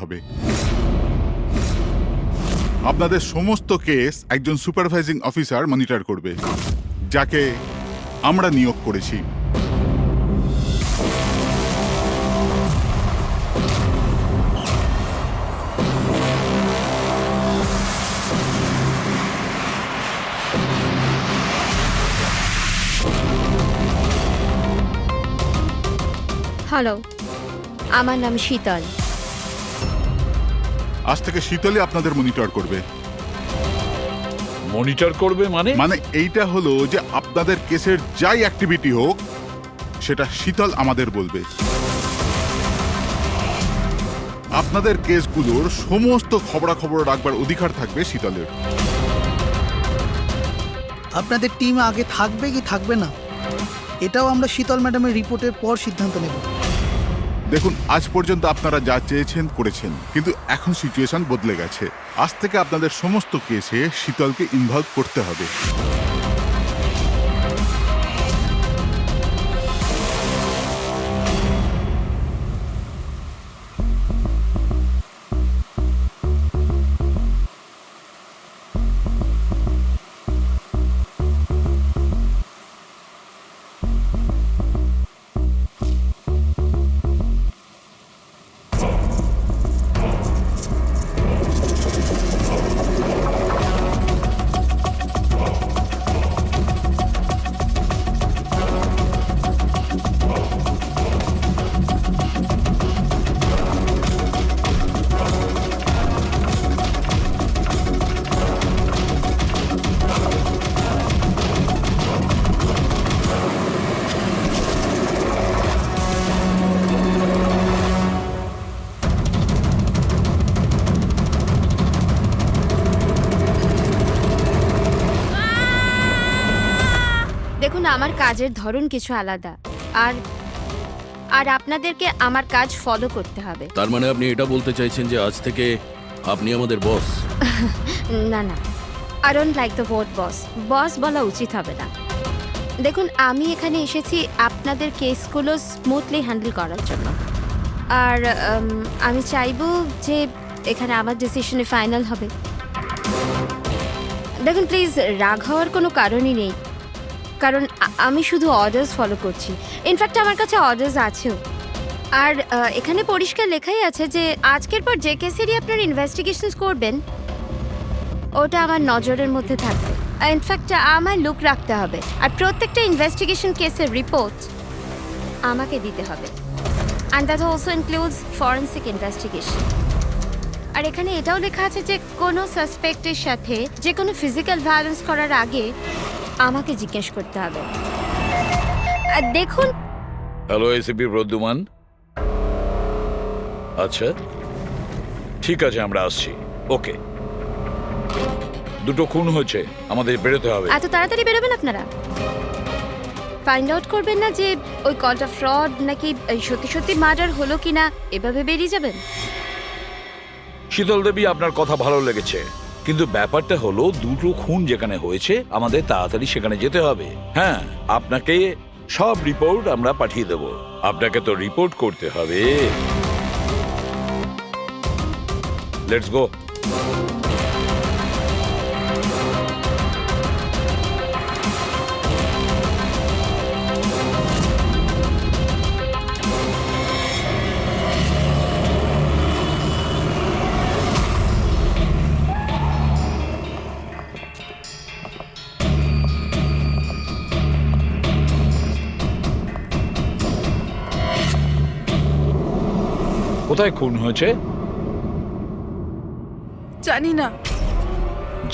হবে। আপনাদের সমস্ত কেস একজন সুপারভাইজিং অফিসার মনিটর করবে, যাকে আমরা নিয়োগ করেছি। হ্যালো, আমার নাম শীতল। আজ থেকে শীতলই আপনাদের মনিটর করবে। মনিটর করবে মানে? মানে এইটা হলো যে আপনাদের কেসের যাই অ্যাক্টিভিটি হোক সেটা শীতল আমাদের বলবে। আপনাদের কেসগুলোর সমস্ত খবরাখবর রাখবার অধিকার থাকবে শীতলের। আপনাদের টিম আগে থাকবে কি থাকবে না, এটাও আমরা শীতল ম্যাডামের রিপোর্টের পর সিদ্ধান্ত নেব। দেখুন, আজ পর্যন্ত আপনারা যা চেয়েছেন করেছেন, কিন্তু এখন সিচুয়েশন বদলে গেছে। আজ থেকে আপনাদের সমস্ত কেসে শীতলকে ইনভলভ করতে হবে। দেখুন, আমার কাজের ধরন কিছু আলাদা, আর আর আপনাদেরকে আমার কাজ ফলো করতে হবে। তার মানে আপনি এটা বলতে চাইছেন যে আজ থেকে আপনি আমাদের বস? না না, I don't like the word boss. Boss বলা উচিত হবে না। দেখুন, আমি এখানে এসেছি আপনাদের কেসগুলো স্মুথলি হ্যান্ডেল করার জন্য, আর আমি চাইবো যে এখানে আমার ডিসিশনে ফাইনাল হবে। দেখুন প্লিজ, রাগ হওয়ার কোনো কারণই নেই, কারণ আমি শুধু অর্ডার্স ফলো করছি। ইনফ্যাক্ট আমার কাছে অর্ডার্স আছেও, আর এখানে পরিষ্কার লেখাই আছে যে আজকের পর যে কেসেরই আপনারা ইনভেস্টিগেশনস করবেন ওটা আমার নজরের মধ্যে থাকবে। ইনফ্যাক্ট আমার লুক রাখতে হবে, আর প্রত্যেকটা ইনভেস্টিগেশন কেসের রিপোর্ট আমাকে দিতে হবে, and that also includes forensic investigation. আর এখানে এটাও লেখা আছে যে কোনো সাসপেক্টের সাথে যে কোনো ফিজিক্যাল ভায়োলেন্স করার আগে আমাকে জিজ্ঞেস করতে হবে। আর দেখুন, হ্যালো এসিপি প্রদ্যুমান। আচ্ছা ঠিক আছে, আমরা আসছি। ওকে, দুটো খুন হয়েছে, আমাদের বেরোতে হবে। এত তাড়াতাড়ি বেরোবেন আপনারা? ফাইন্ড আউট করবেন না যে ওই কলটা ফ্রড নাকি সত্যি সত্যি মার্ডার হলো কিনা, এভাবে বেরিয়ে যাবেন? শীতল দেবী, আপনার কথা ভালো লেগেছে, কিন্তু ব্যাপারটা হলো দুটো খুন যেখানে হয়েছে আমাদের তাড়াতাড়ি সেখানে যেতে হবে। হ্যাঁ, আপনাকে সব রিপোর্ট আমরা পাঠিয়ে দেব। আপনাকে তো রিপোর্ট করতে হবে। Let's go. কোথায় খুন হয়েছে জানি না।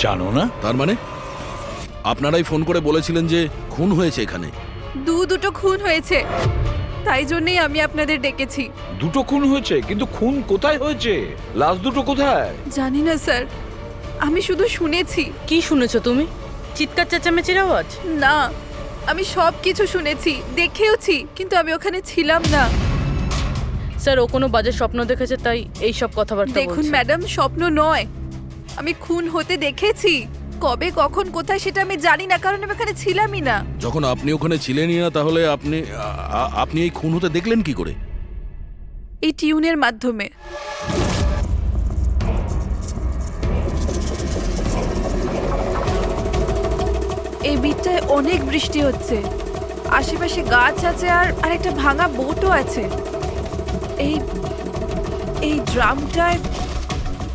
জানো না? তার মানে আপনারাই ফোন করে বলেছিলেন যে খুন হয়েছে এখানে? দুটো খুন হয়েছে, তাই জন্যই আমি আপনাদের ডেকেছি। দুটো খুন হয়েছে, কিন্তু খুন কোথায় হয়েছে? লাশ দুটো কোথায়? জানি না স্যার, আমি শুধু শুনেছি। কি শুনেছো তুমি? চিৎকার চেঁচামেচির আওয়াজ? না, আমি সব কিছু শুনেছি, দেখেওছি, কিন্তু আমি ওখানে ছিলাম না। স্যার, ও কোনো বাজে স্বপ্ন দেখেছে তাই এই সব কথাবার্তা দেখুন বলছে। ম্যাডাম, স্বপ্ন নয়, আমি খুন হতে দেখেছি। কবে কখন কোথায় সেটা আমি জানি না, কারণ আমি ওখানে ছিলামই না। যখন আপনি ওখানে ছিলেনই না, তাহলে আপনি এই খুন হতে দেখলেন কি করে? এই টিউনের মাধ্যমে। অনেক বৃষ্টি হচ্ছে, আশেপাশে গাছ আছে আর একটা ভাঙা বোটও আছে। এই এই ড্রামটায়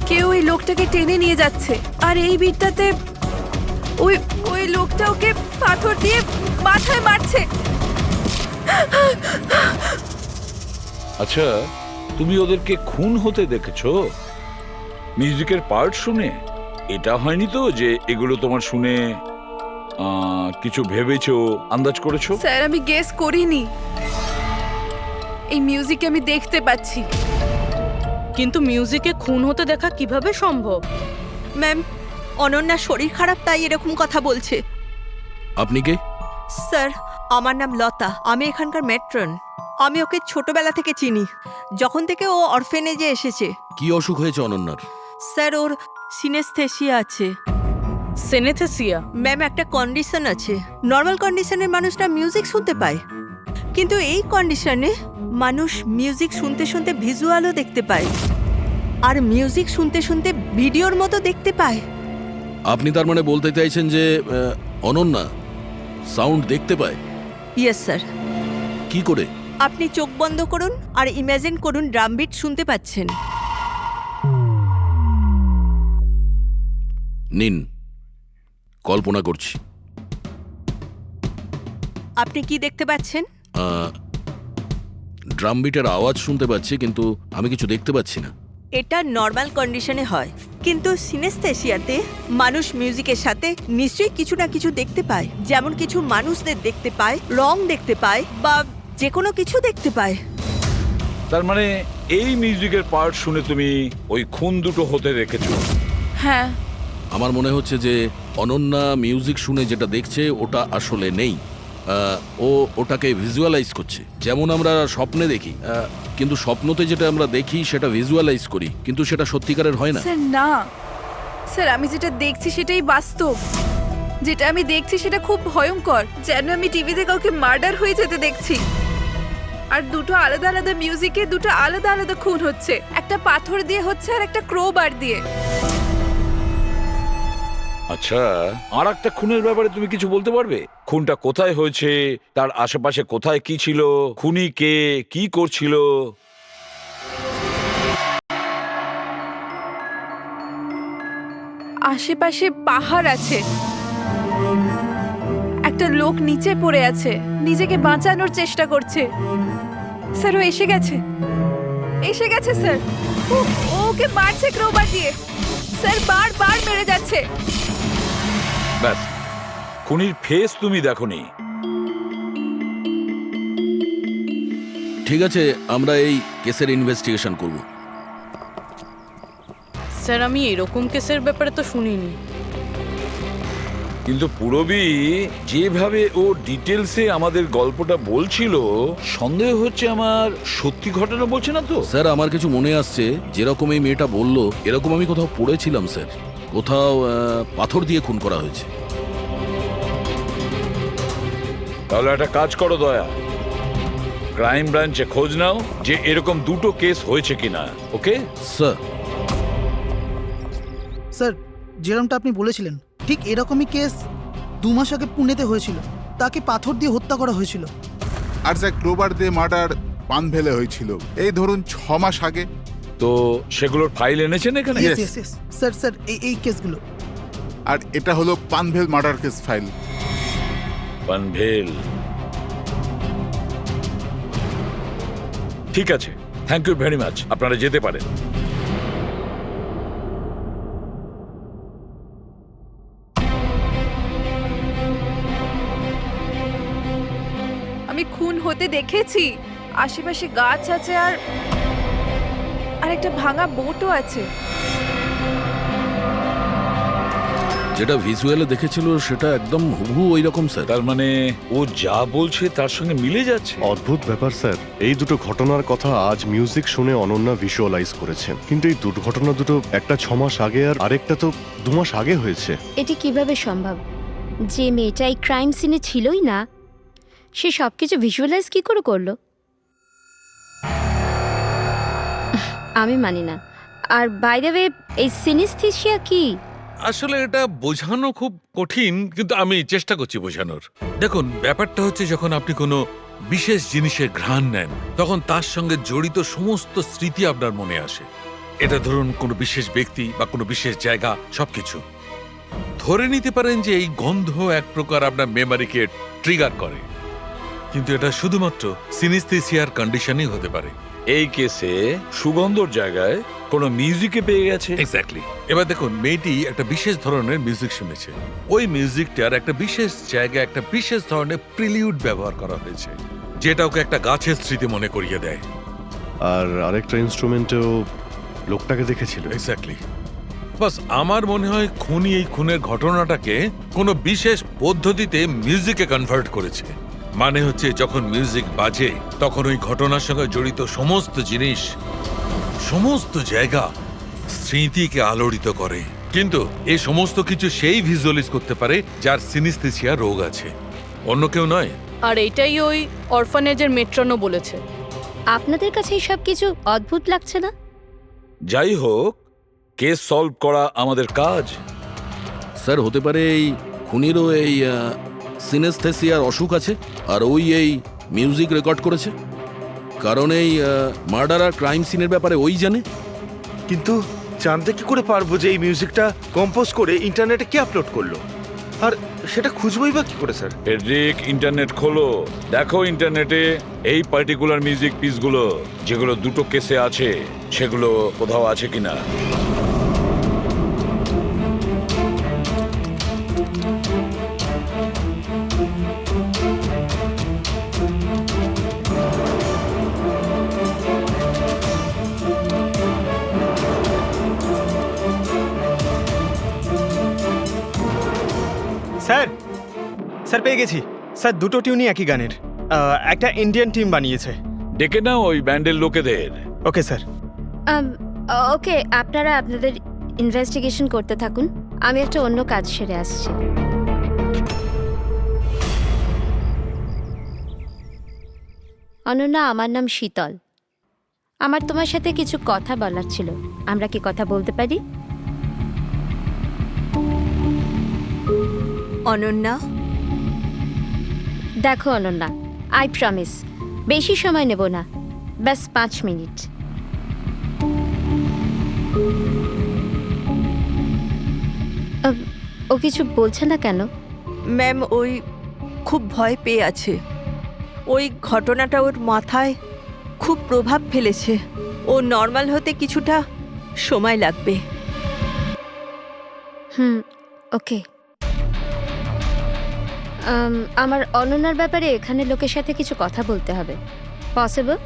কেউ এই লোকটাকে টেনে নিয়ে যাচ্ছে, আর এই বিটটাতে ওই ওই লোকটা ওকে পাথর দিয়ে মাথায় মারছে। আচ্ছা, তুমি ওদেরকে খুন হতে দেখেছো মিউজিকের পার্ট শুনে? এটা হয়নি তো যে এগুলো তোমার শুনে কিছু ভেবেছো, আন্দাজ করেছো? স্যার, আমি গেস করিনি। এই মিউজিকে আমি দেখতে পাচ্ছি। কিন্তু মিউজিকে খুন হতে দেখা কিভাবে সম্ভব? ম্যাম, অনন্যার শরীর খারাপ তাই এরকম কথা বলছে। আপনি কে? স্যার, আমার নাম লতা, আমি এখানকার ম্যাট্রন। আমি ওকে ছোটবেলা থেকে চিনি, যখন থেকে ও অরফেনেজে এসেছে। কি অসুখ হয়েছে অনন্যার? স্যার, ওর সিনেস্থেসিয়া আছে। সেনেথেসিয়া? ম্যাম, একটা কন্ডিশন আছে। নর্মাল কন্ডিশনের মানুষরা মিউজিক শুনতে পায়, কিন্তু এই কন্ডিশনে মানুষ মিউজিক শুনতে শুনতে ভিজুয়ালও দেখতে পায়, আর মিউজিক শুনতে শুনতে ভিডিওর মতো দেখতে পায়। আপনি তার মানে বলতে চাইছেন যে অনন্যা সাউন্ড দেখতে পায়? Yes sir. কি করে? আপনি চোখ বন্ধ করুন আর ইমাজিন করুন ড্রাম বিট শুনতে পাচ্ছেন। নিন, কল্পনা করছি। আপনি কি দেখতে পাচ্ছেন? ড্রাম বিটের আওয়াজ শুনতে পাচ্ছি, কিন্তু আমি কিছু দেখতে পাচ্ছি না। এটা নর্মাল কন্ডিশনে হয়, কিন্তু সিনেস্থেসিয়াতে মানুষ মিউজিকের সাথে নিশ্চয়ই কিছু না কিছু দেখতে পায়। যেমন কিছু মানুষদের দেখতে পায়, রং দেখতে পায়, বা যে কোনো কিছু দেখতে পায়। তার মানে এই মিউজিকের পার্ট শুনে তুমি ওই খুন দুটো হতে দেখেছো? হ্যাঁ। আমার মনে হচ্ছে যে অনন্যা মিউজিক শুনে যেটা দেখছে ওটা আসলে নেই। ও ওটাকে ভিজুয়ালাইজ করছে, যেমন আমরা স্বপ্নে দেখি। কিন্তু স্বপ্নতে যেটা আমরা দেখি সেটা ভিজুয়ালাইজ করি, কিন্তু সেটা সত্যিকারের হয় না। স্যার না, স্যার আমি যেটা দেখছি সেটাই বাস্তব। যেটা আমি দেখছি সেটা খুব ভয়ঙ্কর, যেন আমি টিভিতে কাউকে মার্ডার হয়ে যেতে দেখছি। আর দুটো আলাদা আলাদা মিউজিকে দুটো আলাদা আলাদা খুন হচ্ছে, একটা পাথর দিয়ে হচ্ছে আর একটা ক্রোবার দিয়ে। আচ্ছা, আর একটা খুনের ব্যাপারে তুমি কিছু বলতে পারবে? খুনটা কোথায় হয়েছে, তার আশেপাশে কোথায় কি ছিল, খুনি কে, কি করছিল? আশেপাশে পাহাড় আছে, একটা লোক নিচে পড়ে আছে, নিজেকে বাঁচানোর চেষ্টা করছে। স্যার, ও এসে গেছে, এসে গেছে স্যার। ও ওকে মারছে ক্রোবার দিয়ে। স্যার, বারবার মেরে যাচ্ছে। ব্যাস, খুনির ফেস তুমি দেখোনি। ঠিক আছে, আমরা এই কেসের ইনভেস্টিগেশন করব। স্যার, আমি এরকম কেসের ব্যাপারে তো শুনিনি। কিন্তু পুরবী যেভাবে ও ডিটেলসে আমাদের গল্পটা বলছিল, সন্দেহ হচ্ছে আমার সত্যি ঘটনা বলছে না তো। স্যার, আমার কিছু মনে আসছে, যেরকম এই মেয়েটা বলল এরকম আমি কোথাও পড়েছিলাম স্যার। কোথাও পাথর দিয়ে খুন করা হয়েছে। তাহলে একটা কাজ করো দয়া, ক্রাইম ব্রাঞ্চে খোঁজ নাও যে এরকম দুটো কেস হয়েছে কিনা। Okay sir? স্যার, যেরকমটা আপনি বলেছিলেন ঠিক এরকমই কেস 2 মাস আগে পুনেতে হয়েছিল। তাকে পাথর দিয়ে হত্যা করা হয়েছিল। আর যা ক্লোবার দিয়ে মার্ডার পানভেলে হয়েছিল এই ধরুন 6 মাস আগে। তো সেগুলোর ফাইল এনেছেন এখানে? Yes. Yes, yes. Sir sir, এই কেসগুলো। আর এটা হলো Panvel murder case file. Panvel, ঠিক আছে, থ্যাংক ইউ ভেরি মাচ। আপনারা যেতে পারেন। আমি খুন হতে দেখেছি, আশেপাশে গাছ আছে আর একটা ভাঙা বোটও আছে। যেটা ভিজুয়ালে দেখেছিল সেটা একদম হুবহু ওই রকম স্যার। তার মানে ও যা বলছে তার সঙ্গে মিলে যাচ্ছে। অদ্ভুত ব্যাপার স্যার, এই দুটো ঘটনার কথা আজ মিউজিক শুনে অনন্যা ভিজুয়ালাইজ করেছেন, কিন্তু এই দুর্ঘটনা দুটো একটা 6 মাস আগে আর আরেকটা তো 2 মাস আগে হয়েছে। এটি কিভাবে সম্ভব? যে মেয়েটা এই ক্রাইম সিনে ছিলই না, সে সব কিছু ভিজুয়ালাইজ কি করে করলো? আমি মানি না। আর বাই দ্য ওয়ে, এই সিনেস্থেসিয়া কি? আসলে এটা বোঝানো খুব কঠিন, কিন্তু আমি চেষ্টা করছি বোঝানোর। দেখুন, ব্যাপারটা হচ্ছে যখন আপনি কোনো বিশেষ জিনিসের ঘ্রাণ নেন, তখন তার সঙ্গে জড়িত সমস্ত স্মৃতি আপনার মনে আসে। এটা ধরুন কোনো বিশেষ ব্যক্তি বা কোনো বিশেষ জায়গা, সবকিছু। ধরে নিতে পারেন যে এই গন্ধ এক প্রকার আপনার মেমোরিকে ট্রিগার করে, কিন্তু এটা শুধুমাত্র সিনেস্থেসিয়ার কন্ডিশনই হতে পারে। এই কেসে সুগন্ধর জায়গায় কোনো মিউজিকে পেয়ে গেছে। এক্স্যাক্টলি। এবার দেখুন, মেয়েটি একটা বিশেষ ধরনের মিউজিক শুনেছে। ওই মিউজিকটার একটা বিশেষ জায়গায় একটা বিশেষ ধরনের প্রিলিউড ব্যবহার করা হয়েছে, যেটা ওকে একটা গাছের স্মৃতি মনে করিয়ে দেয়। আর আরেকটা ইনস্ট্রুমেন্টেও লোকটাকে দেখেছিল। এক্স্যাক্টলি। বাস আমার মনে হয় খুনি এই খুনের ঘটনাটাকে কোনো বিশেষ পদ্ধতিতে মিউজিকে কনভার্ট করেছে। মানে হচ্ছে যখন মিউজিক বাজে তখন ওই ঘটনার সঙ্গে জড়িত সমস্ত জিনিস, সমস্ত জায়গা স্মৃতিকে আলোড়িত করে। কিন্তু এই সমস্ত কিছু সেই ভিজুয়ালাইজ করতে পারে যার সিনেস্থেসিয়া রোগ আছে, অন্য কেউ নয়। আর এইটাই ওই অরফানেজের মেট্রনও বলেছে। আপনাদের কাছে সব কিছু অদ্ভুত লাগছে না? যাই হোক, কেস সলভ করা আমাদের কাজ। স্যার, হতে পারে এই খুনিরও এই সিনেস্থেসিয়ার অসুখ আছে, আর ওই এই মিউজিক রেকর্ড করেছে, কারণ এই মার্ডার আর ক্রাইম সিনের ব্যাপারে ওই জানে। কিন্তু জানতে কি করে পারবো যে এই মিউজিকটা কম্পোজ করে ইন্টারনেটে কে আপলোড করলো? আর সেটা খুঁজবই বা কি করে স্যার? ফেডরিক, ইন্টারনেট খোলো, দেখো ইন্টারনেটে এই পার্টিকুলার মিউজিক পিসগুলো যেগুলো দুটো কেসে আছে সেগুলো কোথাও আছে কিনা। স্যার স্যার পেয়ে গেছি স্যার, দুটো টিউনই একই গানের। একটা ইন্ডিয়ান টিম বানিয়েছে। ডেকে নাও ওই ব্যান্ডের লোকেদের। Okay sir. ওকে, আপনারা আপনাদের ইনভেস্টিগেশন করতে থাকুন, আমি একটা অন্য কাজ সেরে আসছি। অনন্যা, আমার নাম শীতল। আমার তোমার সাথে কিছু কথা বলার ছিল, আমরা কি কথা বলতে পারি? অনন্যা, দেখো অনন্যা, আই প্রমিস বেশি সময় নেব না, ব্যাস 5 মিনিট। ও কিছু বলছে না কেন? ম্যাম ওই খুব ভয় পেয়ে আছে। ওই ঘটনাটা ওর মাথায় খুব প্রভাব ফেলেছে। ও নর্মাল হতে কিছুটা সময় লাগবে। ওকে। আমার অনন্যার ব্যাপারে এখানে লোকের সাথে কিছু কথা বলতে হবে, পসিবল?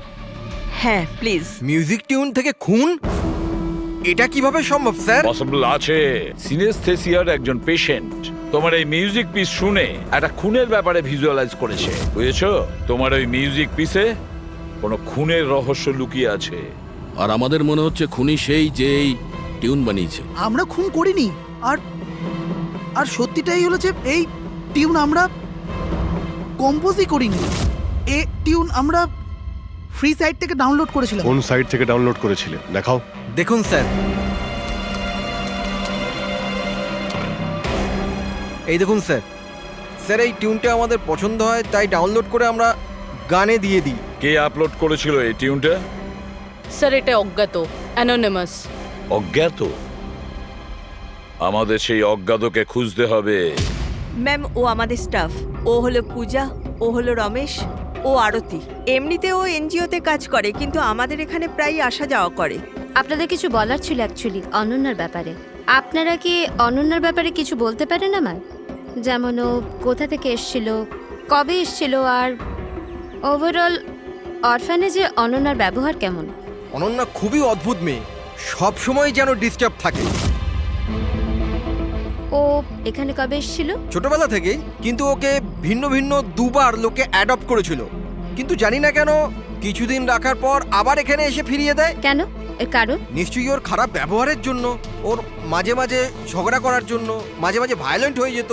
হ্যাঁ প্লিজ। মিউজিক টিউন থেকে খুন? এটা কিভাবে সম্ভব স্যার? পসিবল আছে। সিনেস্থেসিয়ার একজন পেশেন্ট তোমার এই মিউজিক পিস শুনে একটা খুনের ব্যাপারে ভিজুয়ালাইজ করেছে, বুঝেছো? তোমার ওই মিউজিক পিসে কোনো খুনের রহস্য লুকিয়ে আছে। আর আমাদের মনে হচ্ছে খুনি সেই যে এই টিউন বানিয়েছে। আমরা খুন করিনি। আর আর সত্যিটাই হলো যে এই টিউন আমরা কম্পোজই করিনি। এই টিউন আমরা ফ্রি সাইট থেকে ডাউনলোড করেছিলাম। কোন সাইট থেকে ডাউনলোড করেছিলে দেখাও। দেখুন স্যার, এই দেখুন স্যার। স্যার এই টিউনটা আমাদের পছন্দ হয় তাই ডাউনলোড করে আমরা গানে দিয়ে দিই। কে আপলোড করেছিল এই টিউনটা? স্যার এটা অজ্ঞাত, অ্যানোনিমাস। অজ্ঞাত? আমাদের সেই অজ্ঞাতকে খুঁজতে হবে। ম্যাম ও আমাদের স্টাফ। ও হলো পূজা, ও হলো রমেশ, ও আরতি। এমনিতে ও এনজিওতে কাজ করে, কিন্তু আমাদের এখানে প্রায়ই আসা যাওয়া করে। আপনাদের কিছু বলার ছিল অ্যাকচুয়ালি অনন্যার ব্যাপারে। আপনারা কি অনন্যার ব্যাপারে কিছু বলতে পারেন আমায়? যেমন ও কোথা থেকে এসেছিল, কবে এসেছিল, আর ওভারঅল অরফানেজে অনন্যার ব্যবহার কেমন? অনন্যা খুবই অদ্ভুত মেয়ে, সব সময় যেন ডিস্টার্ব থাকে। ও এখানে কবে এসেছিল? ছোটবেলা থেকেই, কিন্তু ওকে ভিন্ন ভিন্ন দুবার লোকে অ্যাডপ্ট করেছিল, কিন্তু জানি না কেন কিছুদিন রাখার পর আবার এখানে এসে ফিরিয়ে দেয়। কেন? এর কারণ? নিশ্চয়ই ওর খারাপ ব্যবহারের জন্য, ওর মাঝে মাঝে ঝগড়া করার জন্য, মাঝে মাঝে ভায়োলেন্ট হয়ে যেত।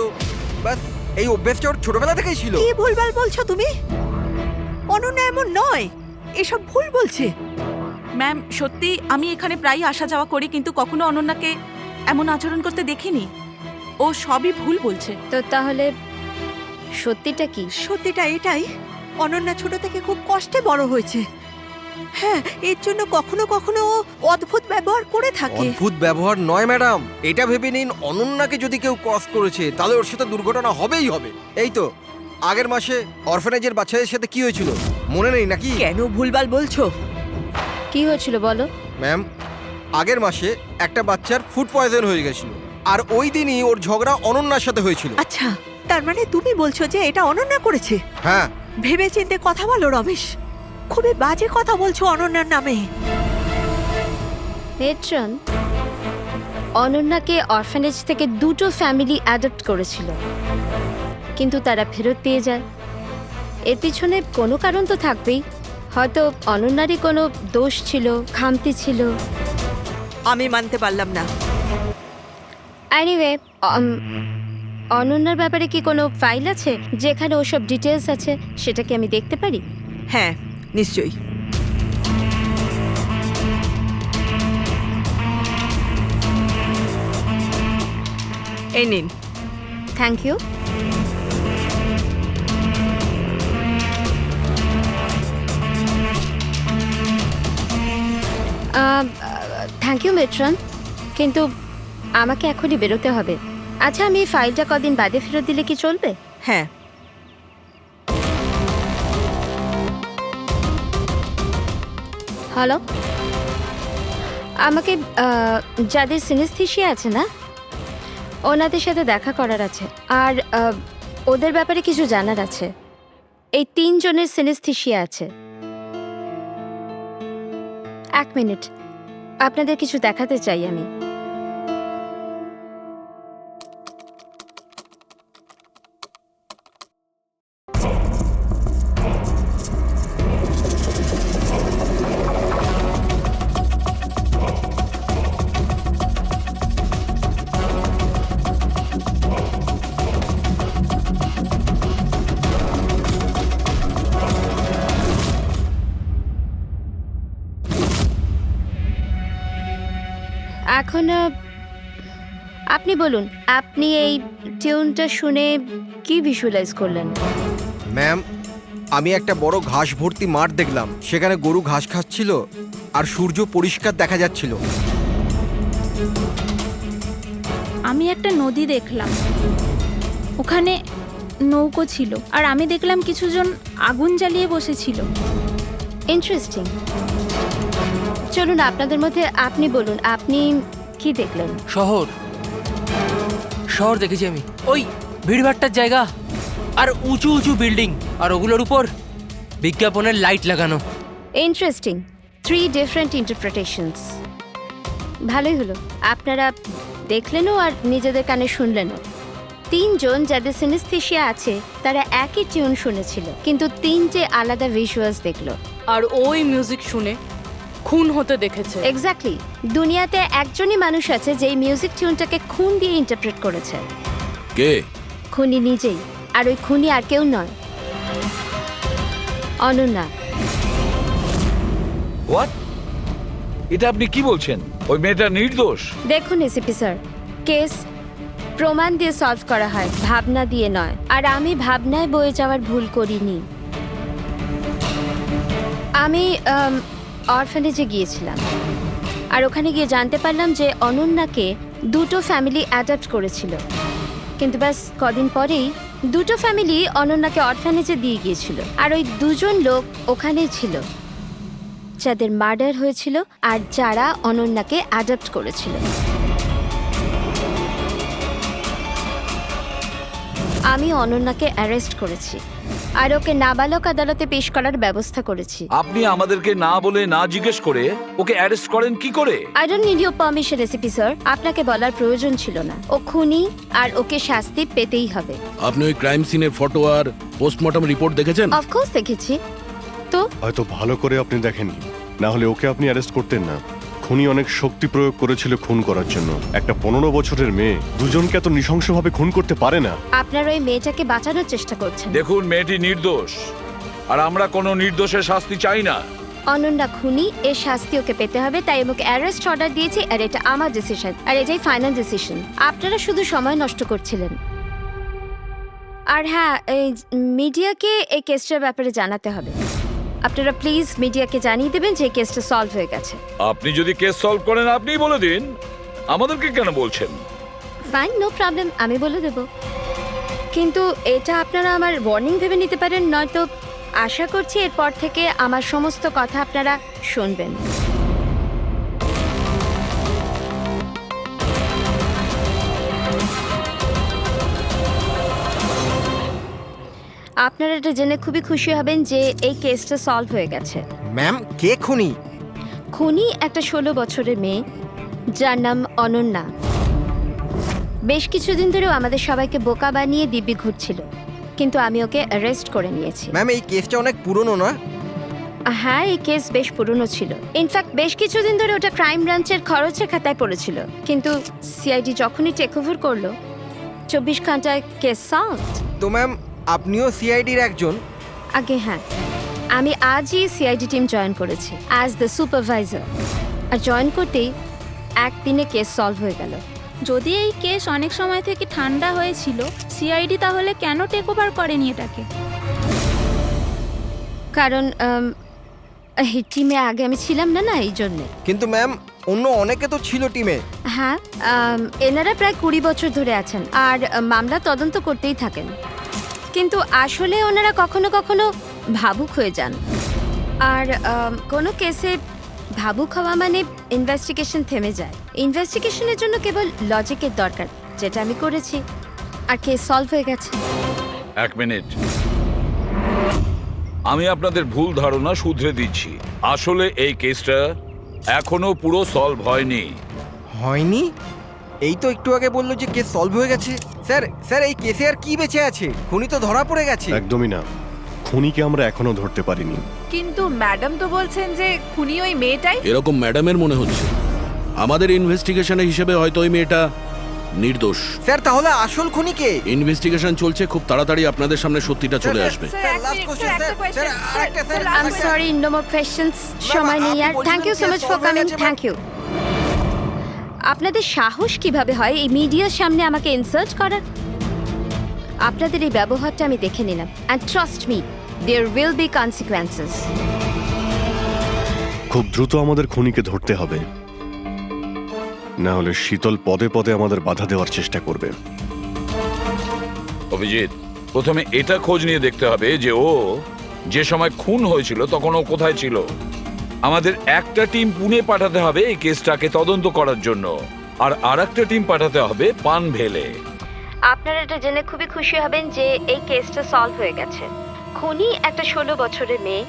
ব্যাস এই অভ্যেসটা ওর ছোটবেলা থেকেই ছিল। কি ভুলভাল বলছো তুমি? অনন্যা এমন নয়, এসব ভুল বলছে। ম্যাম সত্যি আমি এখানে প্রায়ই আসা যাওয়া করি, কিন্তু কখনো অনন্যাকে এমন আচরণ করতে দেখিনি। ও সবই ভুল বলছে। তো তাহলে সত্যিটা কি? সত্যিটা এটাই, অনন্যা ছোট থেকে খুব কষ্টে বড় হয়েছে। হ্যাঁ, এর জন্য কখনো কখনো ও অদ্ভুত ব্যবহার করে থাকে। অদ্ভুত ব্যবহার নয় ম্যাডাম, এটা ভেবে নিন অনন্যাকে যদি কেউ ক্রস করেছে তাহলে ওর সাথে দুর্ঘটনা হবেই হবে। এই তো আগের মাসে অরফানেজের বাচ্চাদের সাথে কি হয়েছিল মনে নেই নাকি? কেন ভুলভাল বলছো? কি হয়েছিল বলো? ম্যাম, আগের মাসে একটা বাচ্চার ফুড পয়জন হয়ে গেছিল, আর ওই দিনই ওর ঝগড়া অনন্যার সাথে হয়েছিল। আচ্ছা, তার মানে তুমি বলছো যে এটা অনন্যা করেছে? হ্যাঁ। ভেবে চিন্তে কথা বলো রমেশ, খুবই বাজে কথা বলছো অনন্যার নামে। মেট্রন, অনন্যাকে অরফানেজ থেকে 2টো ফ্যামিলি অ্যাডপ্ট করেছিল, কিন্তু তারা ফেরত পেয়ে যায়। এর পিছনে কোনো কারণ তো থাকবেই। হয়তো অনন্যারই কোনো দোষ ছিল, খামতি ছিল। আমি মানতে পারলাম না। এনিওয়ে, অনন্যার ব্যাপারে কি কোনো ফাইল আছে যেখানে ওসব ডিটেলস আছে? সেটা কি আমি দেখতে পারি? হ্যাঁ, নিশ্চয়ই। এই নিন। Thank you. Thank you matron, কিন্তু আমাকে এখনই বেরোতে হবে। আচ্ছা, আমি এই ফাইলটা কদিন বাদে ফেরত দিলে কি চলবে? হ্যাঁ। হ্যালো, আমাকে যাদের সিনেস্থেশিয়া আছে না, ওনাদের সাথে দেখা করার আছে, আর ওদের ব্যাপারে কিছু জানার আছে। এই 3 জনের সিনেস্থেশিয়া আছে। 1 মিনিট, আপনাদের কিছু দেখাতে চাই আমি। এখন আপনি বলুন, আপনি এই টিউনটা শুনে কি ভিজুয়ালাইজ করলেন? ম্যাম, আমি একটা বড় ঘাস ভর্তি মাঠ দেখলাম, সেখানে গরু ঘাস খাচ্ছিল আর সূর্য পরিষ্কার দেখা যাচ্ছিল। আমি একটা নদী দেখলাম, ওখানে নৌকো ছিল, আর আমি দেখলাম কিছুজন আগুন জ্বালিয়ে বসেছিল। ইন্টারেস্টিং। চলুন, আপনাদের মধ্যে আপনি বলুন, আপনি কি দেখলেন? শহর শহর দেখেছি আমি, ওই ভিড়ভাট্টার জায়গা আর উঁচু উঁচু বিল্ডিং, আর ওগুলোর উপর বিজ্ঞাপনের লাইট লাগানো। ইন্টারেস্টিং। 3 different interpretations. ভালোই হলো, আপনারা দেখলেনও আর নিজেদের কানে শুনলেনও। 3 জন যাদের সিনেস্থেশিয়া আছে তারা একই টিউন শুনেছিল, কিন্তু 3টে আলাদা ভিজুয়ালস দেখলো। আর ওই মিউজিক শুনে খুন হতে দেখেছে। এক্স্যাক্টলি। দুনিয়াতে একজনই মানুষ আছে যে এই মিউজিক টিউনটাকে খুন দিয়ে ইন্টারপ্রেট করেছে। কে? খুনি নিজেই। আর ওই খুনি আর কেউ নয়, অনন্যা। হোয়াট? এটা আপনি কি বলছেন? ওই মেয়েটা নির্দোষ? দেখুন এসিপি স্যার, কেস প্রমাণ দিয়ে সলভ করা হয়, ভাবনা দিয়ে নয়। আর আমি ভাবনায় বয়ে যাওয়ার ভুল করিনি। আমি অরফানেজে গিয়েছিলাম, আর ওখানে গিয়ে জানতে পারলাম যে অনন্যাকে 2টো ফ্যামিলি অ্যাডপ্ট করেছিল, কিন্তু ব্যাস কদিন পরেই 2টো ফ্যামিলি অনন্যাকে অরফানেজে দিয়ে গিয়েছিল। আর ওই 2 জন লোক ওখানেই ছিল যাদের মার্ডার হয়েছিল আর যারা অনন্যাকে অ্যাডপ্ট করেছিল। আমি অনন্যাকে অ্যারেস্ট করেছি আর ওকে নাবালক আদালতে পেশ করার ব্যবস্থা করেছি। আপনি আমাদেরকে না বলে, না জিজ্ঞেস করে ওকে অ্যারেস্ট করেন কি করে? I don't need your permission ACP sir, আপনাকে বলার প্রয়োজন ছিল না। ও খুনি আর ওকে শাস্তি পেতেই হবে। আপনি ওই ক্রাইম সিনের ফটো আর পোস্টমর্টম রিপোর্ট দেখেছেন? অফকোর্স দেখেছি। তো হয়তো ভালো করে আপনি দেখেননি, না হলে ওকে আপনি অ্যারেস্ট করতেন না। খুনি অনেক শক্তি প্রয়োগ করেছিল খুন করার জন্য। একটা 15 বছরের মেয়ে 2 জনকে এত নৃশংসভাবে খুন করতে পারে না। আপনারা ওই মেয়েটাকে বাঁচানোর চেষ্টা করছেন। দেখুন, মেয়েটি নির্দোষ, আর আমরা কোনো নির্দোষের শাস্তি চাই না। অনন্যা খুনি, এর শাস্তি ওকে পেতে হবে, তাই ওকে অ্যারেস্ট অর্ডার দিয়েছি, আর এটা আমার ডিসিশন, আর এটাই ফাইনাল ডিসিশন। আপনারা শুধু সময় নষ্ট করছিলেন। আর হ্যাঁ, এই মিডিয়াকে এই কেসটার ব্যাপারে জানাতে হবে। আপনারা প্লিজ মিডিয়াকে জানিয়ে দেবেন যে এই কেসটা সলভ হয়ে গেছে। আপনি যদি কেস সলভ করেন আপনিই বলে দিন, আমাদেরকে কেন বলছেন? ফাইন, নো প্রবলেম, আমি বলে দেব। কিন্তু এটা আপনারা আমার ওয়ার্নিং ভেবে নিতে পারেন, নয়তো আশা করছি এরপর থেকে আমার সমস্ত কথা আপনারা শুনবেন। আপনারা এটা জেনে খুবই খুশি হবেন যে এই কেসটা সলভ হয়ে গেছে। ম্যাম, কে খুনি? খুনি একটা 16 বছরের মেয়ে, যার নাম অনন্যা। বেশ কিছুদিন ধরেও আমাদের সবাইকে বোকা বানিয়ে দিব্যি ঘুরছিল, কিন্তু আমি ওকে অ্যারেস্ট করে নিয়েছি। ম্যাম, এই কেসটা অনেক পুরনো না? হ্যাঁ, এই কেস বেশ পুরনো ছিল। ইনফ্যাক্ট বেশ কিছুদিন ধরে ওটা ক্রাইম ব্রাঞ্চের খরচের খাতায় পড়েছিল, কিন্তু সিআইডি যখনই টেক ওভার করলো 24 ঘন্টায় কেস সলভ। তো ম্যাম, আপনিও সিআইডির একজন? আগে হ্যাঁ, আমি আজই সিআইডি টিম জয়েন করেছি অ্যাজ দ্য সুপারভাইজার, আর জয়েন করতেই একদিনে কেস সলভ হয়ে গেল। যদি এই কেস অনেক সময় থেকে ঠান্ডা হয়েছিল, সিআইডি তাহলে কেন টেক ওভার করেনি এটাকে? কারণ এই টিমে আগে আমি ছিলাম না, এই জন্যে। কিন্তু ম্যাম, অন্য অনেকে তো ছিল টিমে। হ্যাঁ, এনারা প্রায় 20 বছর ধরে আছেন আর মামলা তদন্ত করতেই থাকেন, কিন্তু আসলে ওনারা কখনো কখনো ভাবুক হয়ে যান। আর কোনো কেসে ভাবুক হওয়া মানে ইনভেস্টিগেশন থেমে যায়। ইনভেস্টিগেশনের জন্য কেবল লজিকের দরকার, যেটা আমি করেছি, আর কেস সলভ হয়ে গেছে। এক মিনিট, আমি আপনাদের ভুল ধারণা শুধরে দিচ্ছি। আসলে এই কেসটা এখনো পুরো সলভ হয়নি। হয়নি? এই তো একটু আগে বললো যে কেস সলভ হয়ে গেছে। স্যার স্যার, এই কেসে আর কি বেঁচে আছে? খুনি তো ধরা পড়ে গেছে। একদমই না, খুনিকে আমরা এখনো ধরতে পারিনি। কিন্তু ম্যাডাম তো বলছেন যে খুনি ওই মেয়েটাই। এরকম ম্যাডামের মনে হচ্ছে। আমাদের ইনভেস্টিগেশনের হিসেবে হয়তো ওই মেয়েটা নির্দোষ। স্যার, তাহলে আসল খুনি কে? ইনভেস্টিগেশন চলছে, খুব তাড়াতাড়ি আপনাদের সামনে সত্যিটা চলে আসবে। I am sorry, no more questions. সময় নেই আর। Thank you so much for coming. Thank you. আপনাদের সাহস কিভাবে হয় এই মিডিয়ার সামনে আমাকে ইনসাল্ট করার? আপনাদের এই ব্যবহারটা আমি দেখে নিলাম, and trust me, there will be consequences. খুব দ্রুত আমাদের খুনিকে ধরতে হবে, না হলে শীতল পদে পদে আমাদের বাধা দেওয়ার চেষ্টা করবে। অভিজিৎ, প্রথমে এটা খোঁজ নিয়ে দেখতে হবে যে ও যে সময় খুন হয়েছিল তখন ও কোথায় ছিল। আমাদের একটা টিম পুনে পাঠাতে হবে এই কেসটাকে তদন্ত করার জন্য, আর আরেকটা টিম পাঠাতে হবে পানভেলে। আপনারা এটা জেনে খুবই খুশি হবেন যে এই কেসটা সলভ হয়ে গেছে। খুনি একটা 16 বছরের মেয়ে।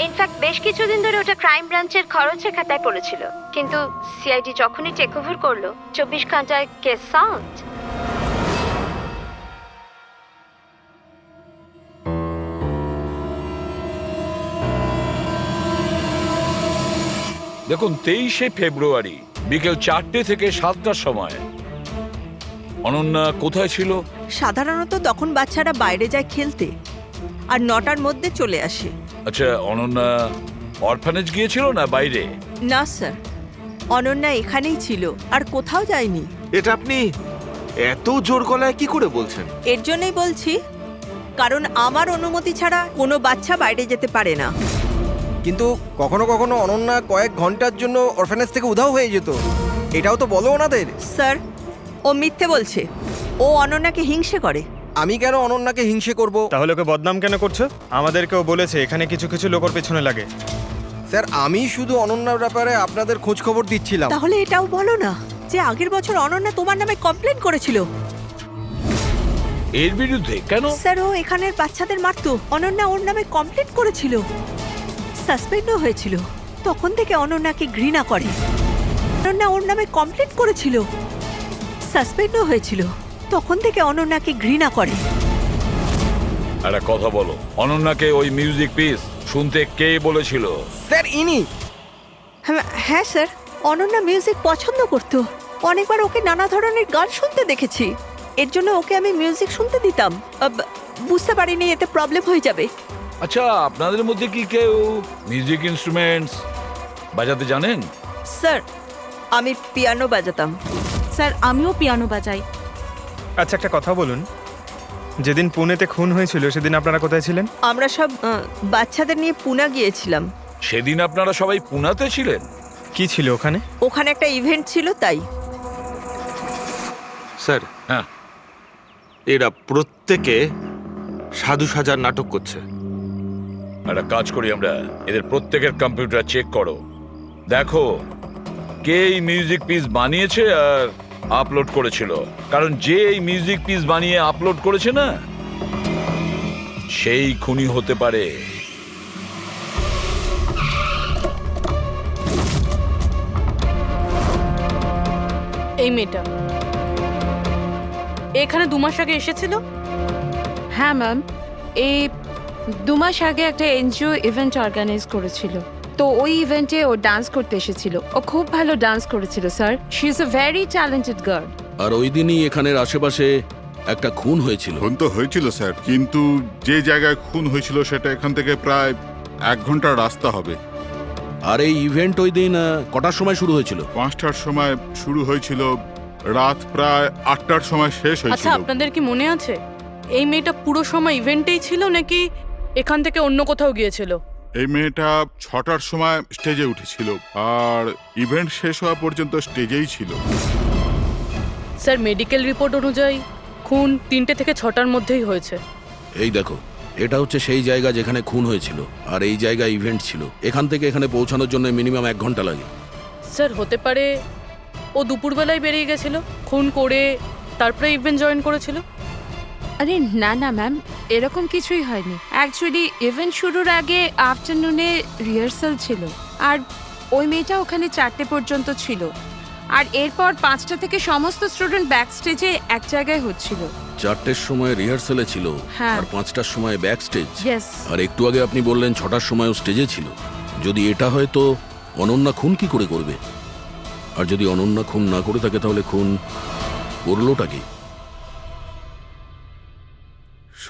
ইনফ্যাক্ট বেশ কিছুদিন ধরে ওটা ক্রাইম ব্রাঞ্চের খরচের খাতায় পড়েছিল, কিন্তু সিআইডি যখনই টেক ওভার করলো 24 ঘন্টায় কেস সলভ। দেখুন, 23শে ফেব্রুয়ারি বিকেল 4টে থেকে 7টার সময় অনন্যা কোথায় ছিল? সাধারণত তখন বাচ্চারা বাইরে যায় খেলতে, আর 9টার মধ্যে চলে আসে। আচ্ছা, অনন্যা অরফানেজ গিয়েছিল না বাইরে? না স্যার, অনন্যা এখানেই ছিল আর কোথাও যায়নি। এটা আপনি এত জোর গলায় কি করে বলছেন? এর জন্যই বলছি, কারণ আমার অনুমতি ছাড়া কোনো বাচ্চা বাইরে যেতে পারে না। কিন্তু কখনো কখনো অনন্যা কয়েক ঘন্টার জন্য অরফানেজ থেকে উধাও হয়ে যেত। এটাও তো বলো ওনাদের। স্যার, ও মিথ্যে বলছে। ও অনন্যাকে হিংসে করে। আমি কেন অনন্যাকে হিংসে করব? তাহলে ওকে বদনাম কেন করছো? আমাদেরকেও বলেছে এখানে কিছু কিছু লোকের পেছনে লাগে। স্যার, আমি শুধু অনন্যার ব্যাপারে আপনাদের খোঁজ খবর দিচ্ছিলাম। তাহলে এটাও বলো না যে আগের বছর অনন্যা তোমার নামে কমপ্লেন করেছিল। এর বিরুদ্ধে কেন? স্যার, ও এখানের বাচ্চাদের মারতো। অনন্যা ওর নামে কমপ্লেন করেছিল, সাসপেন্ডও হয়েছিল। তখন থেকে অনন্যাকে ঘৃণা করে। অনন্যা ওর নামে কমপ্লেন করেছিল, সাসপেন্ডও হয়েছিল। তখন থেকে অনন্যাকে ঘৃণা করে। একটা কথা বলো, অনন্যাকে ওই মিউজিক পিস শুনতে কে বলেছিল? স্যার, ইনি। হ্যাঁ স্যার, অনন্যা মিউজিক পছন্দ করতো। অনেকবার ওকে নানা ধরনের গান শুনতে দেখেছি। এর জন্য ওকে আমি মিউজিক শুনতে দিতাম। বুঝতে পারিনি এতে প্রবলেম হয়ে যাবে। আচ্ছা, আপনাদের মধ্যে কি কেউ মিউজিক ইনস্ট্রুমেন্টস বাজাতে জানেন? স্যার আমি পিয়ানো বাজাতাম। স্যার আমিও পিয়ানো বাজাই। আচ্ছা একটা কথা বলুন, যেদিন পুনেতে খুন হয়েছিল সেদিন আপনারা কোথায় ছিলেন? আমরা সব বাচ্চাদের নিয়ে পুনা গিয়েছিলাম। সেদিন আপনারা সবাই পুনাতে ছিলেন? কি ছিল ওখানে? ওখানে একটা ইভেন্ট ছিল তাই। স্যার, হ্যাঁ, এরা প্রত্যেকে সাধু সাজার নাটক করছে। একটা কাজ করি আমরা, এদের প্রত্যেকের কম্পিউটার চেক করো, দেখো কে এই মিউজিক পিস বানিয়েছে আর আপলোড করেছিল। কারণ যে এই মিউজিক পিস বানিয়ে আপলোড করেছে না, সেই খুনি হতে পারে। এই মেয়েটা এখানে 2 মাস আগে এসেছিল। হ্যাঁ ম্যাম, এই 2 মাস আগে একটা এনজিও ইভেন্ট অর্গানাইজ করেছিল, তো ওই ইভেন্টে ও ডান্স করতে এসেছিল। ও খুব ভালো ডান্স করেছিল sir. She is a very talented girl. আর ওই দিনই এখানের আশেপাশে একটা খুন হয়েছিল। খুন তো হয়েছিল স্যার, কিন্তু যে জায়গায় খুন হয়েছিল সেটা এখান থেকে প্রায় 1 ঘন্টার রাস্তা হবে। আর এই ইভেন্ট ওই দিন কটার সময় শুরু হয়েছিল? 5টার সময় শুরু হয়েছিল, রাত প্রায় 8টার সময় শেষ আচ্ছা, হয়েছিল। আপনাদের কি মনে আছে এই মেয়েটা পুরো সময় ইভেন্টেই ছিল নাকি এখান থেকে অন্য কোথাও গিয়েছিল? এই মেয়েটা 6টার সময় স্টেজে উঠেছিল আর ইভেন্ট শেষ হওয়া পর্যন্ত স্টেজেই ছিল। স্যার, মেডিকেল রিপোর্ট অনুযায়ী খুন 3টে থেকে 6টার মধ্যেই হয়েছে। এই দেখো, এটা হচ্ছে সেই জায়গা যেখানে খুন হয়েছিল, আর এই জায়গায় ইভেন্ট ছিল। এখান থেকে এখানে পৌঁছানোর জন্য মিনিমাম 1 ঘন্টা লাগে। স্যার, হতে পারে ও দুপুরবেলায় বেরিয়ে গেছিল, খুন করে তারপরে ইভেন্ট জয়েন করেছিল। আরে না না ম্যাম, এরকম কিছুই হয়নি। অ্যাকচুয়ালি ইভেন্ট শুরুর আগে আফটারনুনে রিহার্সাল ছিল, আর ওই মেয়েটা ওখানে 4টে পর্যন্ত ছিল, আর এরপর 5টা থেকে সমস্ত স্টুডেন্ট ব্যাক স্টেজে এক জায়গায় হচ্ছিল। 4টের সময় রিহার্সালে ছিল, হ্যাঁ। আর 5টার সময় ব্যাক স্টেজ। Yes. আর একটু আগে আপনি বললেন 6টার সময়ও স্টেজে ছিল। যদি এটা হয় তো অনন্যা খুন কি করে করবে? আর যদি অনন্যা খুন না করে থাকে তাহলে খুন করলোটা কি?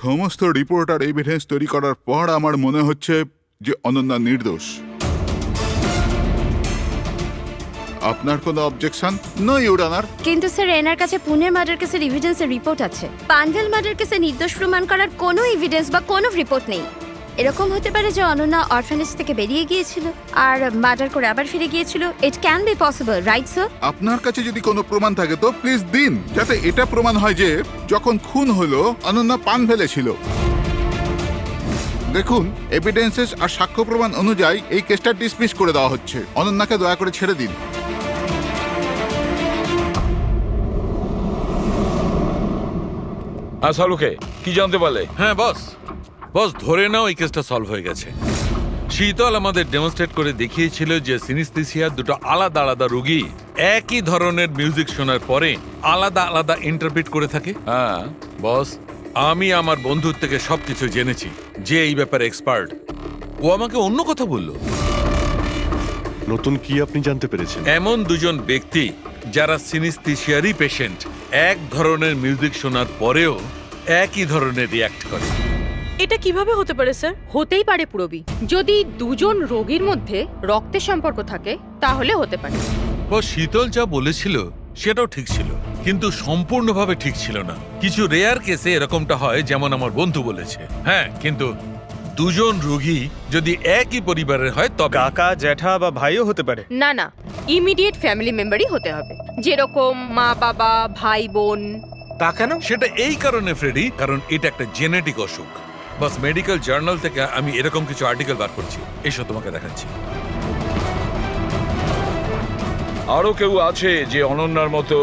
সমস্ত রিপোর্ট আর এভিডেন্স তৈরি করার পর আমার মনে হচ্ছে যে অনন্যা নির্দোষ। আপনার কোনো অবজেকশন? No your honour. কিন্তু স্যার, এনার কাছে পুনে মার্ডার কেসের এভিডেন্সের রিপোর্ট আছে। পানভেল মার্ডার কেসে নির্দোষ প্রমাণ করার কোনো এভিডেন্স বা কোনো রিপোর্ট নেই। এরকম হতে পারে যে অনন্যা অরফানেজ থেকে বেরিয়ে গিয়েছিল আর মার্ডার করে আবার ফিরে গিয়েছিল। It can be possible, right sir? আপনার কাছে যদি কোনো প্রমাণ থাকে তো প্লিজ দিন, যাতে এটা প্রমাণ হয় যে যখন খুন হলো অনন্যা পানভেলে ছিল। দেখুন, এভিডেন্সেস আর সাক্ষ্য প্রমাণ অনুযায়ী এই কেসটা ডিসমিস করে দেওয়া হচ্ছে। অনন্যাকে দয়া করে ছেড়ে দিন। শাহরুখে কি জানতে পারলে? হ্যাঁ বস, ধরে নাও এই কেসটা সলভ হয়ে গেছে। শীতল আমাদের ডেমনস্ট্রেট করে দেখিয়েছিল যে সিনিস্থেসিয়ার দুটো আলাদা আলাদা রোগী একই ধরনের মিউজিক শোনার পরে আলাদা আলাদা ইন্টারপ্রিট করে থাকে। হ্যাঁ বস, আমি আমার বন্ধুর থেকে সবকিছু জেনেছি, যে এই ব্যাপারে এক্সপার্ট। ও আমাকে অন্য কথা বললো। নতুন কি আপনি জানতে পেরেছেন? এমন দুজন ব্যক্তি যারা সিনিস্থেসিয়ারই পেশেন্ট, এক ধরনের মিউজিক শোনার পরেও একই ধরনের রিয়াক্ট করে। এটা কিভাবে হতে পারে স্যার? হতেই পারে পুরবি, যদি দুজন রোগীর মধ্যে রক্তের সম্পর্ক থাকে তাহলে হতে পারে। ও শীতল যা বলেছিল সেটাও ঠিক ছিল, কিন্তু সম্পূর্ণভাবে ঠিক ছিল না। কিছু রেয়ার কেসে এরকমটা হয়, যেমন আমার বন্ধু বলেছে। হ্যাঁ, কিন্তু দুজন রোগী যদি একই পরিবারের হয় তবে। কাকা, জ্যাঠা বা ভাইও হতে পারে। না না, ইমিডিয়েট ফ্যামিলি মেম্বারই হতে হবে, যেরকম মা বাবা, ভাই বোন। তা কেন? সেটা এই কারণে ফ্রেডি, কারণ এটা একটা জেনেটিক অসুখ। বাস মেডিকেল জার্নাল থেকে আমি এরকম কিছু আর্টিকেল বার করছি, এসব তোমাকে দেখাচ্ছি। আরো কেউ আছে যে অনন্যার মতো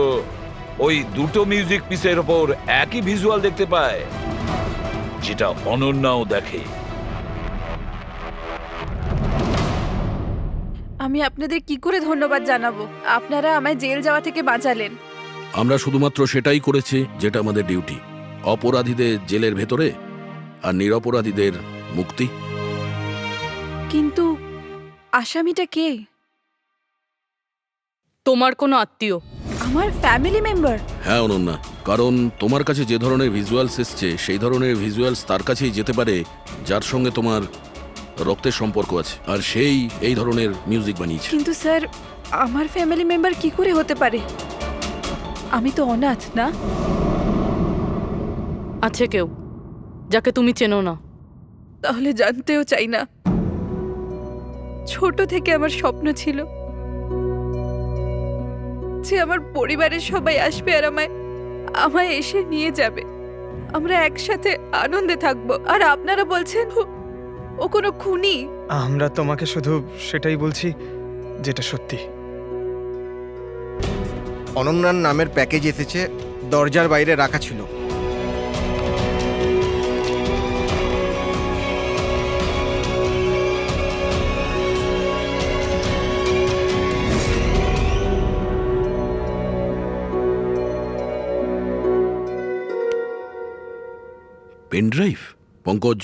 ওই দুটো মিউজিক পিসের ওপর একই ভিজুয়াল দেখতে পায়, যেটা অনন্যাও দেখে? আমি আপনাদের কি করে ধন্যবাদ জানাবো? আপনারা আমায় জেল যাওয়া থেকে বাঁচালেন। আমরা শুধুমাত্র সেটাই করেছি যেটা আমাদের ডিউটি, অপরাধীদের জেলের ভেতরে আর নিরপরাধীদের মুক্তি। কিন্তু আসামিটা কে? তোমার কোনো আত্মীয়। আমার ফ্যামিলি মেম্বার? হ্যাঁ অনন্যা, কারণ তোমার কাছে যে ধরনের ভিজুয়ালস এসছে সেই ধরনের ভিজুয়ালস তার কাছেই যেতে পারে যার সঙ্গে তোমার রক্তের সম্পর্ক আছে, আর সেই এই ধরনের মিউজিক বানিয়েছে। কিন্তু স্যার আমার ফ্যামিলি মেম্বার কি করে হতে পারে? আমি তো অনাথ না। আছে কেউ যাকে তুমি চেনো না? তাহলে জানতেও চাই না। ছোট থেকে আমার স্বপ্ন ছিল যে আমার পরিবারের সবাই আসবে আর আমায় এসে নিয়ে যাবে, আমরা একসাথে আনন্দে থাকবো। আর আপনারা বলছেন ও কোনো খুনি। আমরা তোমাকে শুধু সেটাই বলছি যেটা সত্যি। অনন্যার নামের প্যাকেজ এসেছে, দরজার বাইরে রাখা ছিল। Pen drive? পঙ্কজ,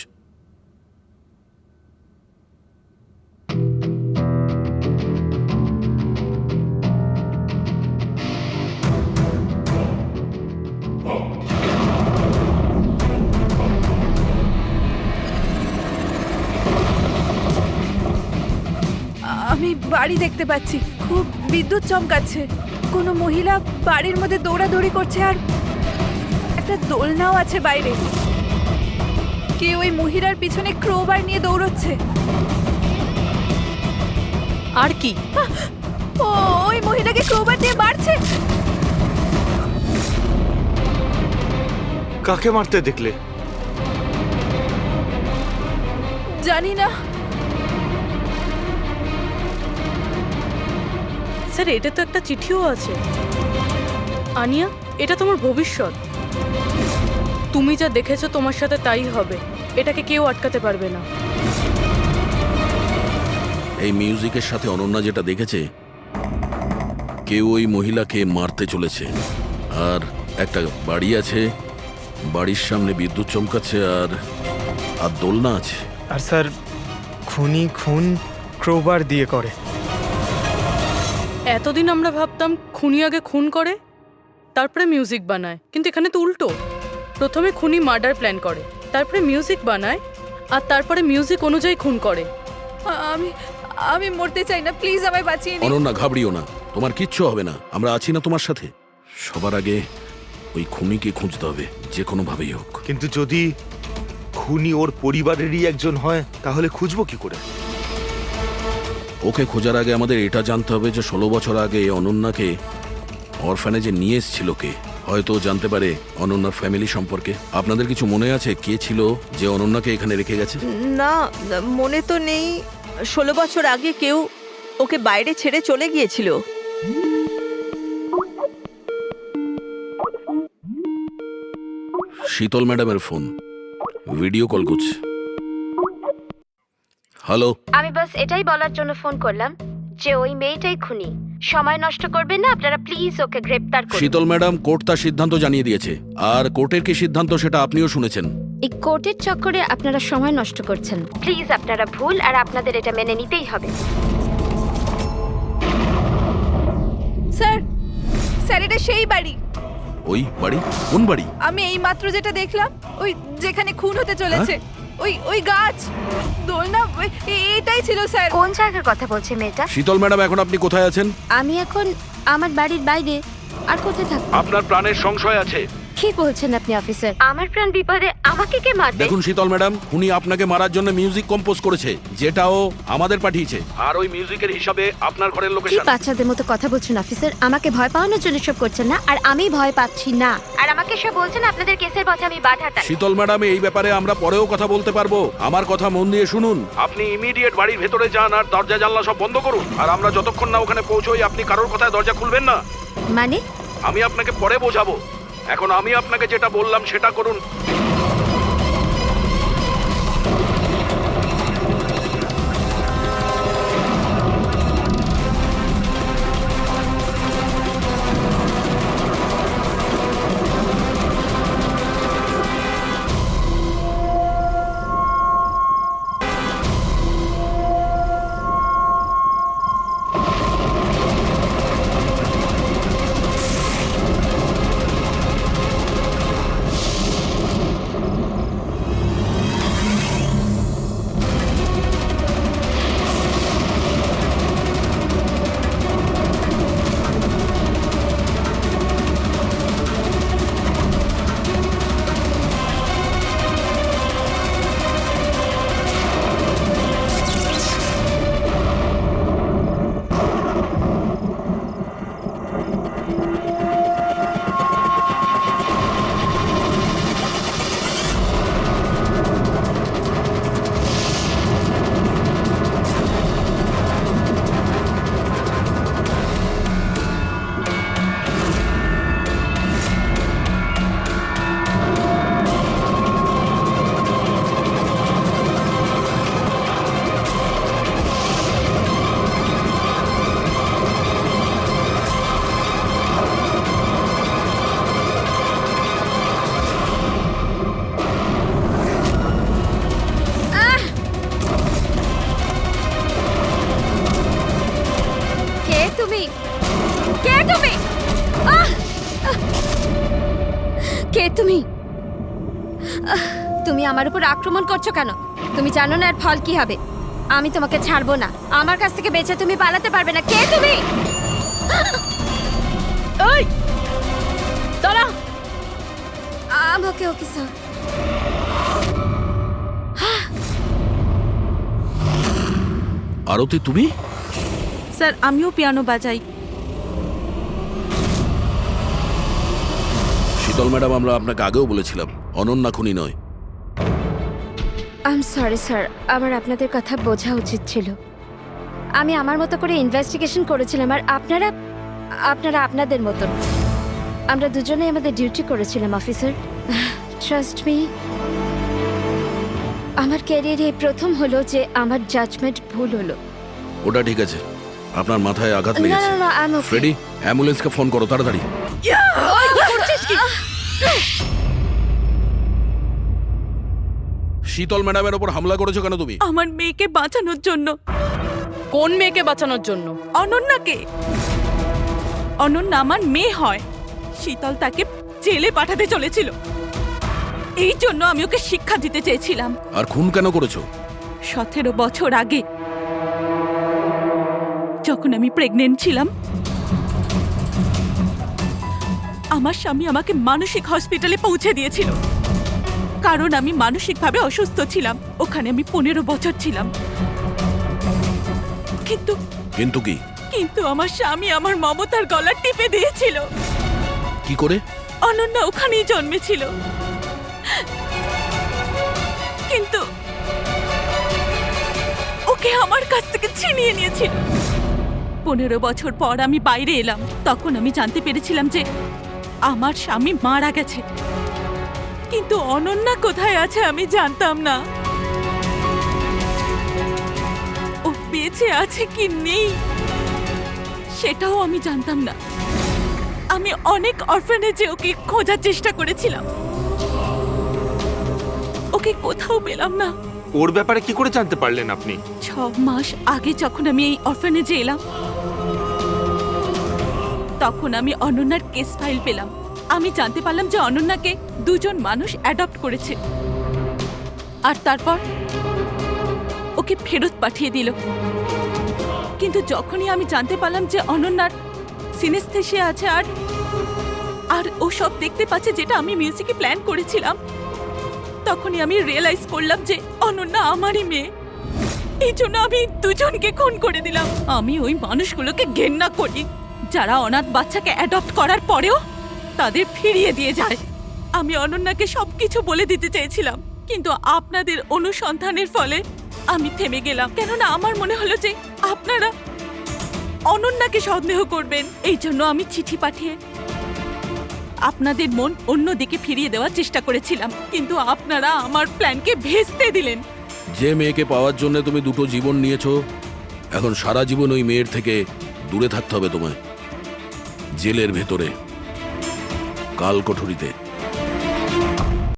আমি বাড়ি দেখতে পাচ্ছি, খুব বিদ্যুৎ চমকাচ্ছে। কোনো মহিলা বাড়ির মধ্যে দৌড়াদৌড়ি করছে আর একটা দোলনাও আছে বাইরে। কে ওই মহিলার পিছনে ক্রোবার নিয়ে দৌড়চ্ছে। আর কি? ও ওই মহিলাকে ক্রোবার দিয়ে মারছে। কাকে মারতে দেখলে? জানি না স্যার, এটা তো একটা চিঠিও আছে। আনিয়া, এটা তোমার ভবিষ্যৎ। তুমি যা দেখেছো তোমার সাথে তাই হবে, এটাকে কেউ আটকাতে পারবে না। এই মিউজিকের সাথে অনন্যা যেটা দেখেছে, কেউ ওই মহিলাকে মারতে চলেছে। আর একটা বাড়ি আছে, বাড়ির সামনে বিদ্যুৎ চমকাচ্ছে আর আর দোলনা আছে। আর স্যার খুনি খুন ক্রোবার দিয়ে করে। এতদিন আমরা ভাবতাম খুনি আগে খুন করে তারপরে মিউজিক বানায়, কিন্তু এখানে তো উল্টো। প্রথমে খুনি মার্ডার প্ল্যান করে, তারপরে মিউজিক বানায়, আর তারপরে মিউজিক অনুযায়ী খুন করে। আমি আমি মরতে চাই না, প্লিজ আমায় বাঁচিয়ে নিন। অনন্যা, ঘাবড়িও না, তোমার কিচ্ছু হবে না, আমরা আছি না তোমার সাথে। সবার আগে ওই খুনিকে খুঁজতে হবে, যে কোনো ভাবেই হোক। কিন্তু যদি খুনি ওর পরিবারেরই একজন হয় তাহলে খুঁজবো কি করে? ওকে খোঁজার আগে আমাদের এটা জানতে হবে যে 16 বছর আগে অনন্যাকে অরফানেজে নিয়ে এসেছিল কে। হয়তো জানতে পারে অনন্যার ফ্যামিলি সম্পর্কে। আপনাদের কিছু মনে আছে কে ছিল যে অনন্যাকে এখানে রেখে গেছে? না, মনে তো নেই। 16 বছর আগে কেউ ওকে বাইরে ছেড়ে চলে গিয়েছিল। শীতল ম্যাডামের ফোন, ভিডিও কল করছে। হ্যালো, আমি বাস এটাই বলার জন্য ফোন করলাম যে ওই মেয়েটাই খুনি। সময় নষ্ট করবেন না আপনারা, প্লিজ ওকে গ্রেপ্তার করুন। শীতল ম্যাডাম, কোর্ট তার সিদ্ধান্ত জানিয়ে দিয়েছে। আর কোর্টের কি সিদ্ধান্ত সেটা আপনিও শুনেছেন। এই কোর্টের চক্করে আপনারা সময় নষ্ট করছেন। প্লিজ আপনারা ভুল, আর আপনাদের এটা মেনে নিতেই হবে। স্যার স্যার এটা সেই বাড়ি। ওই বাড়ি? কোন বাড়ি? আমি এই মাত্র যেটা দেখলাম, ওই যেখানে খুন হতে চলেছে, ওই ওই গাছ, দোলনা, এটাই ছিল স্যার। কোন জায়গার কথা বলছে মেয়েটা? শীতল ম্যাডাম, এখন আপনি কোথায় আছেন? আমি এখন আমার বাড়ির বাইরে। আর কোথায় থাকবো? আপনার প্রাণের সংশয় আছে। কি বলছেন আপনি অফিসার? আমার প্রাণ বিপদে, আমাকে কে মারবে? দেখুন শীতল ম্যাডাম, উনি আপনাকে মারার জন্য মিউজিক কম্পোজ করেছে, যেটাও আমাদের পাঠিয়েছে। আর ওই মিউজিকের হিসাবে আপনার ঘরের কি লোকেশন। বাচ্চাদের মতো কথা বলছেন অফিসার? আমাকে ভয় পাওয়ানোর জন্য সব করছেন না, আর আমি ভয় পাচ্ছি না। আর আমাকে সব বলছেন আপনাদের কেসের পথে আমি বাধা টানি। শীতল ম্যাডাম, এই ব্যাপারে আমরা পরেও কথা বলতে পারবো। আমার কথা মন দিয়ে শুনুন। আপনি ইমিডিয়েট বাড়ির ভেতরে যান আর দরজা জানলা সব বন্ধ করুন। আর আমরা যতক্ষণ না ওখানে পৌঁছই, আপনি কারোর কথায় দরজা খুলবেন না। মানে? আমি আপনাকে পরে বোঝাবো। এখন আমি আপনাকে যেটা বললাম সেটা করুন। কে তুমি? তুমি আমার উপর আক্রমণ করছো কেন? তুমি জানো না এর ফল কি হবে? আমি তোমাকে ছাড়বো না। আমার কাছ থেকে বেঁচে তুমি পালাতে পারবে না। কে তুমি? এই দাঁড়া। ওকে ওকে স্যার। আরতি তুমি? স্যার আমিও পিয়ানো বাজাই। শীতল ম্যাডাম, আমরা আপনাকে আগেও বলেছিলাম অনন্যা খুনি নয়। আই এম সরি স্যার, আমার আপনাদের কথা বোঝা উচিত ছিল। আমি আমার মতো করে ইনভেস্টিগেশন করেছিলাম, আর আপনারা আপনাদের মতন। আমরা দুজনেই আমাদের ডিউটি করেছিলাম অফিসার। ট্রাস্ট মি, আমার ক্যারিয়ারে প্রথম হলো যে আমার জাজমেন্ট ভুল হলো। ওটা ঠিক আছে, আপনার মাথায় আঘাত না লেগেছে। না না, আই এম ওকে। ফ্রেডি, অ্যাম্বুলেন্সকে ফোন করো তাড়াতাড়ি। শীতল ম্যাডামের ওপর হামলা করেছো কেন তুমি? আমার মেয়েকে বাঁচানোর জন্য। কোন মেয়েকে বাঁচানোর জন্য? অনন্যাকে। অনন্যা আমার মেয়ে হয়। শীতল তাকে জেলে পাঠাতে চলেছিল, এই জন্য আমি ওকে শিক্ষা দিতে চেয়েছিলাম। আর খুন কেন করেছো? 17 বছর আগে যখন আমি প্রেগনেন্ট ছিলাম, আমার স্বামী আমাকে মানসিক হসপিটালে পৌঁছে দিয়েছিল, কারণ আমি মানসিকভাবে অসুস্থ ছিলাম। ওখানে আমি 15 বছর ছিলাম। কিন্তু কিন্তু কি? কিন্তু আমার স্বামী আমার মমতার গলা টিপে দিয়েছিল। কি করে? অনন্যা ওখানেই জন্মেছিল, কিন্তু ওকে আমার কাছ থেকে ছিনিয়ে নিয়েছিল। 15 বছর পর আমি বাইরে এলাম, তখন আমি জানতে পেরেছিলাম যে আমার স্বামী মারা গেছে, কিন্তু অনন্যা কোথায় আছে আমি জানতাম না। ও বেঁচে আছে কি নেই সেটাও আমি জানতাম না। আমি অনেক অরফানেজে ওকে খোঁজার চেষ্টা করেছিলাম, ওকে কোথাও পেলাম না। ওর ব্যাপারে কি করে জানতে পারলেন আপনি? 6 মাস আগে যখন আমি এই অরফানেজে এলাম, তখন আমি অনন্যার কেস ফাইল পেলাম। আমি জানতে পারলাম যে অনন্যাকে 2 জন মানুষ অ্যাডপ্ট করেছে, আর তারপর ওকে ফেরত পাঠিয়ে দিল। কিন্তু যখনই আমি জানতে পারলাম যে অনন্যার সিনেস্থেশিয়া আছে আর ও সব দেখতে পাচ্ছে যেটা আমি মিউজিকে প্ল্যান করেছিলাম, তখনই আমি রিয়েলাইজ করলাম যে অনন্যা আমারই মেয়ে। এই জন্য আমি 2 জনকে খুন করে দিলাম। আমি ওই মানুষগুলোকে ঘেন্না করি যারা অনাথ বাচ্চাকে অ্যাডপ্ট করার পরেও তাদের ফিরিয়ে দিয়ে যায়। আমি অনন্যাকে সবকিছু বলে দিতে চেয়েছিলাম, কিন্তু আপনাদের অনুসন্ধানের ফলে আমি থেমে গেলাম, কেননা আমার মনে হলো যে আপনারা অনন্যাকে সন্দেহ করবেন। এই জন্য আমি চিঠি পাঠিয়ে আপনাদের মন অন্যদিকে ফিরিয়ে দেওয়ার চেষ্টা করেছিলাম, কিন্তু আপনারা আমার প্ল্যানকে ভেস্তে দিলেন। যে মেয়েকে পাওয়ার জন্য তুমি 2টো জীবন নিয়েছো, এখন সারা জীবন ওই মেয়ের থেকে দূরে থাকতে হবে তোমায়, জেলের ভেতরে, কাল কোঠরিতে।